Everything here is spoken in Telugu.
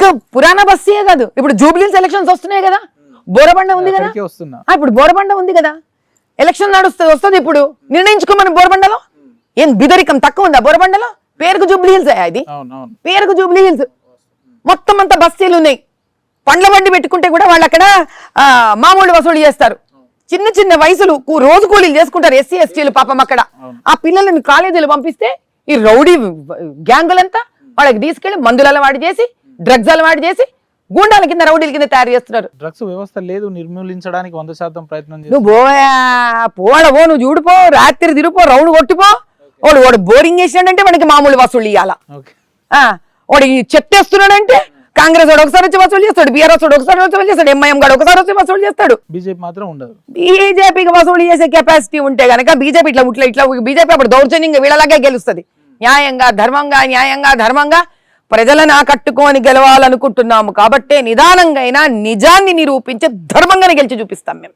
ఒక్క పురాణ బస్సే కాదు, ఇప్పుడు జూబ్లీస్ ఎలక్షన్స్ వస్తున్నాయి కదా, బోరబండ ఉంది కదా, ఇప్పుడు బోరబండ ఉంది కదా, ఎలక్షన్ వస్తుంది ఇప్పుడు నిర్ణయించుకోమని. బోరబండలో ఏం బిదరికం తక్కువ ఉందా? బోరబండలో పేరుకు జూబ్లీ హిల్స్, అది పేరుకు జూబ్లీ హిల్స్. మొత్తం అంతా బస్తీలు ఉన్నాయి. పండ్ల బండి పెట్టుకుంటే కూడా వాళ్ళు అక్కడ మామూలు వసూలు చేస్తారు. చిన్న చిన్న వయసులు రోజు కూలీలు చేసుకుంటారు ఎస్సీ ఎస్టీలు పాపం. అక్కడ ఆ పిల్లలను కాలేజీలు పంపిస్తే ఈ రౌడీ గ్యాంగులంతా వాళ్ళకి తీసుకెళ్లి మందులు అలవాటు చేసి, డ్రగ్స్ అలవాటు చేసి, గూండాల కింద రౌడీల కింద తయారు చేస్తున్నారు. డ్రగ్స్ వ్యవస్థ లేదు, నిర్మూలించడానికి 100% ప్రయత్నం చేస్తారు. నువ్వు పోవడవో, నువ్వు చూడిపో, రాత్రి తిరిగిపో, రౌండ్ కొట్టిపో. వాడు బోరింగ్ వేసినాడంటే వాడికి మామూలు వసూలు ఇవ్వాలా. వాడు చెత్తేస్తున్నాడంటే కాంగ్రెస్ వాడు ఒకసారి వచ్చి వసూలు చేస్తాడు, బీఆర్ఎస్ వాడు ఒకసారి వసూలు చేస్తాడు, ఎంఐఎం గాడు ఒకసారి వచ్చి వసూలు చేస్తాడు. బీజేపీ మాత్రం ఉండదు. బీజేపీకి వసూలు చేసే కెపాసిటీ ఉంటే గనక బీజేపీ ఇట్లా బీజేపీ అప్పుడు దౌర్జన్యంగా వీళ్ళలాగే గెలుస్తుంది. న్యాయంగా ధర్మంగా ప్రజలను ఆకట్టుకొని గెలవాలనుకుంటున్నాము. కాబట్టే నిదానంగా అయినా నిజాన్ని నిరూపించి ధర్మంగానే గెలిచి చూపిస్తాం మేము.